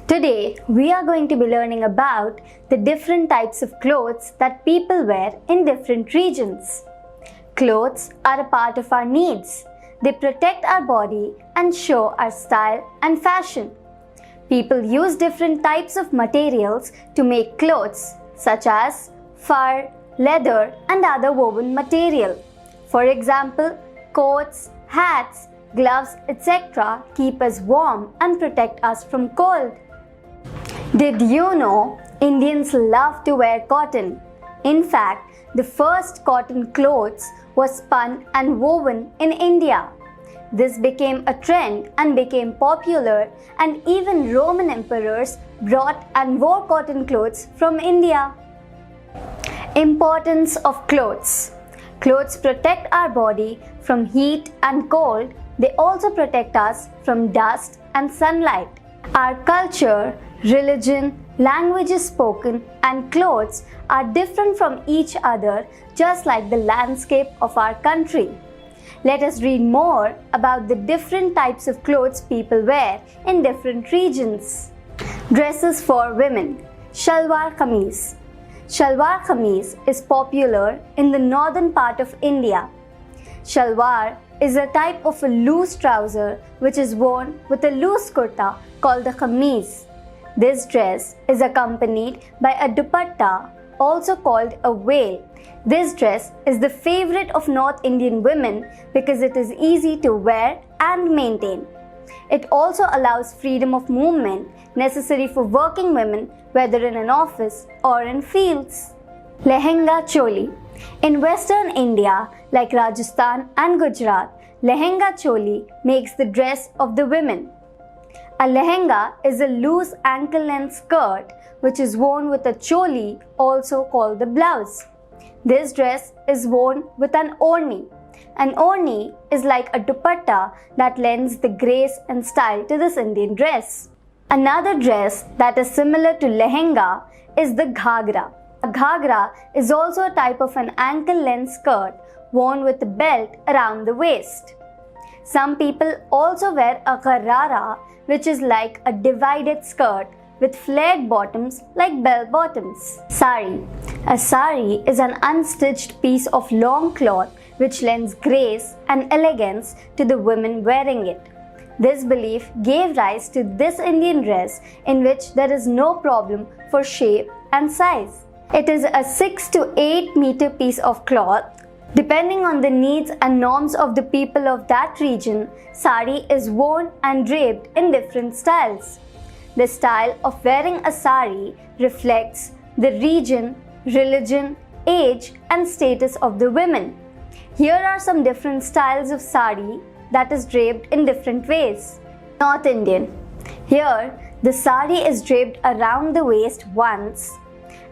Today, we are going to be learning about the different types of clothes that people wear in different regions. Clothes are a part of our needs. They protect our body and show our style and fashion. People use different types of materials to make clothes, such as fur, leather, and other woven material. For example, coats, hats, gloves, etc. keep us warm and protect us from cold. Did you know Indians love to wear cotton? In fact, the first cotton clothes was spun and woven in India. This became a trend and became popular, and even Roman emperors brought and wore cotton clothes from India. Importance of clothes. Clothes protect our body from heat and cold. They also protect us from dust and sunlight. Our culture, religion, languages spoken, and clothes are different from each other, just like the landscape of our country. Let us read more about the different types of clothes people wear in different regions. Dresses for women. Shalwar kameez. Shalwar kameez is popular in the northern part of India. Shalwar is a type of a loose trouser which is worn with a loose kurta called the kameez. This dress is accompanied by a dupatta, also called a veil. This dress is the favorite of North Indian women because it is easy to wear and maintain. It also allows freedom of movement necessary for working women, whether in an office or in fields. Lehenga choli. In western India, like Rajasthan and Gujarat, lehenga choli makes the dress of the women. A lehenga is a loose ankle-length skirt which is worn with a choli, also called the blouse. This dress is worn with an orni. An orni is like a dupatta that lends the grace and style to this Indian dress. Another dress that is similar to lehenga is the ghagra. A ghagra is also a type of an ankle-length skirt worn with a belt around the waist. Some people also wear a gharara, which is like a divided skirt with flared bottoms like bell bottoms. Sari. A sari is an unstitched piece of long cloth which lends grace and elegance to the women wearing it. This belief gave rise to this Indian dress in which there is no problem for shape and size. It is a 6 to 8 meter piece of cloth. Depending on the needs and norms of the people of that region, sari is worn and draped in different styles. The style of wearing a sari reflects the region, religion, age, and status of the women. Here are some different styles of sari that is draped in different ways. North Indian. Here, the sari is draped around the waist once,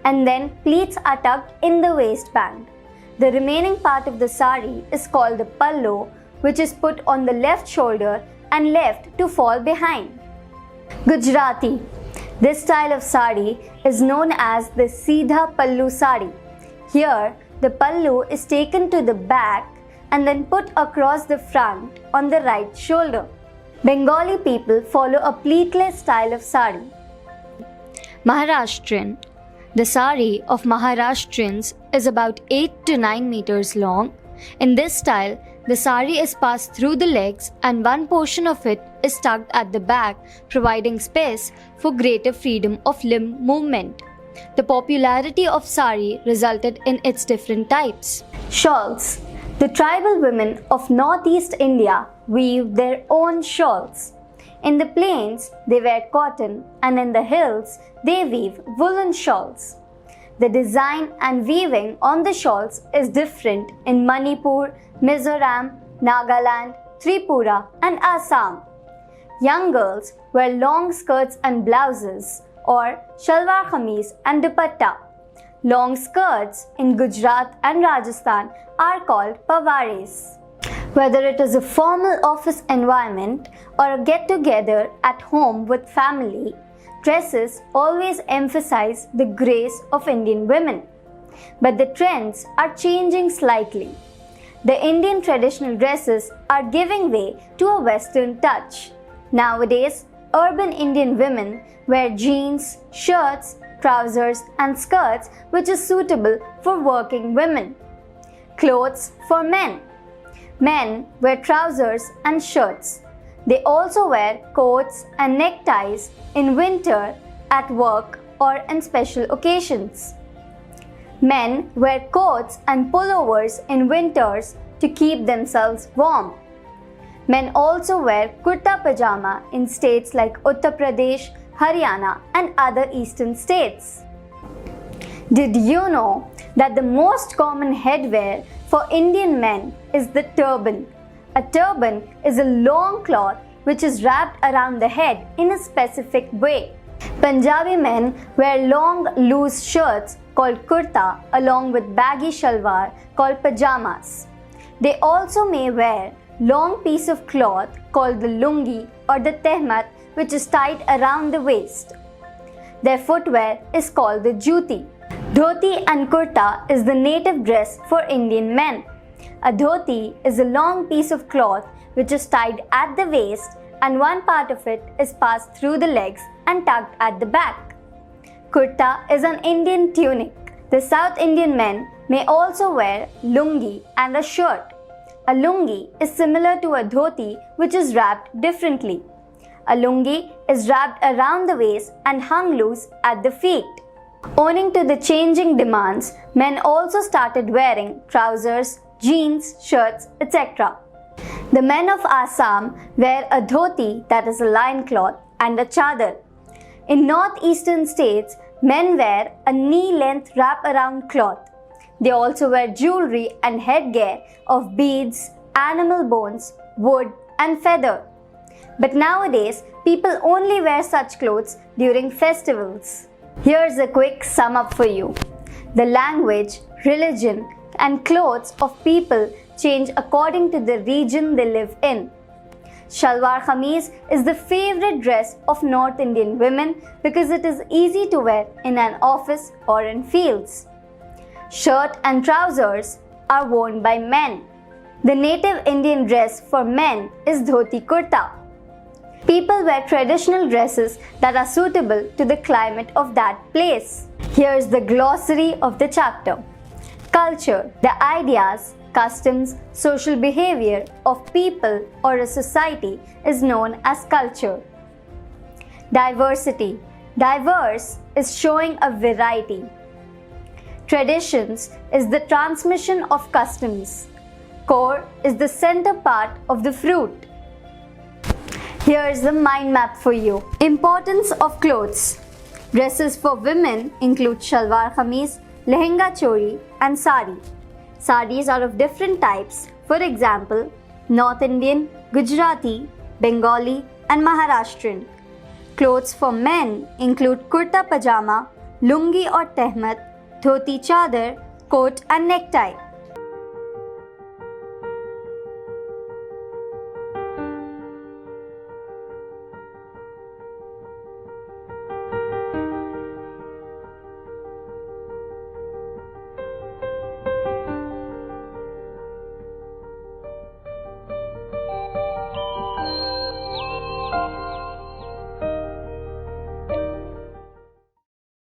and then pleats are tucked in the waistband. The remaining part of the sari is called the pallu, which is put on the left shoulder and left to fall behind. Gujarati. This style of sari is known as the Seedha Pallu sari. Here, the pallu is taken to the back and then put across the front on the right shoulder. Bengali people follow a pleatless style of sari. Maharashtrian. The sari of Maharashtrians is about 8 to 9 meters long. In this style, the sari is passed through the legs and one portion of it is tucked at the back, providing space for greater freedom of limb movement. The popularity of sari resulted in its different types. Shawls. The tribal women of northeast India weave their own shawls. In the plains, they wear cotton, and in the hills, they weave woolen shawls. The design and weaving on the shawls is different in Manipur, Mizoram, Nagaland, Tripura, and Assam. Young girls wear long skirts and blouses, or shalwar kameez and dupatta. Long skirts in Gujarat and Rajasthan are called pawares. Whether it is a formal office environment or a get-together at home with family, dresses always emphasize the grace of Indian women. But the trends are changing slightly. The Indian traditional dresses are giving way to a Western touch. Nowadays, urban Indian women wear jeans, shirts, trousers and skirts which is suitable for working women. Clothes for men. Men wear trousers and shirts. They also wear coats and neckties in winter, at work or in special occasions. Men wear coats and pullovers in winters to keep themselves warm. Men also wear kurta pajama in states like Uttar Pradesh, Haryana and other eastern states. Did you know that the most common headwear for Indian men is the turban? A turban is a long cloth which is wrapped around the head in a specific way. Punjabi men wear long loose shirts called kurta along with baggy shalwar called pajamas. They also may wear long piece of cloth called the lungi or the tehmat which is tied around the waist. Their footwear is called the juti. Dhoti and kurta is the native dress for Indian men. A dhoti is a long piece of cloth which is tied at the waist and one part of it is passed through the legs and tucked at the back. Kurta is an Indian tunic. The South Indian men may also wear lungi and a shirt. A lungi is similar to a dhoti which is wrapped differently. A lungi is wrapped around the waist and hung loose at the feet. Owing to the changing demands, men also started wearing trousers, jeans, shirts, etc. The men of Assam wear a dhoti, that is a lion cloth, and a chadar. In northeastern states, men wear a knee-length wrap-around cloth. They also wear jewelry and headgear of beads, animal bones, wood and feather. But nowadays, people only wear such clothes during festivals. Here's a quick sum up for you. The language, religion and clothes of people change according to the region they live in. Shalwar kameez is the favorite dress of North Indian women because it is easy to wear in an office or in fields. Shirt and trousers are worn by men. The native Indian dress for men is dhoti kurta. People wear traditional dresses that are suitable to the climate of that place. Here's the glossary of the chapter. Culture, the ideas, customs, social behavior of people or a society is known as culture. Diversity. Diverse is showing a variety. Traditions is the transmission of customs. Core is the center part of the fruit. Here's the mind map for you. Importance of clothes. Dresses for women include shalwar kameez, lehenga choli and sari. Saris are of different types, for example, North Indian, Gujarati, Bengali and Maharashtrian. Clothes for men include kurta pajama, lungi or tehmat, dhoti chadar, coat and necktie.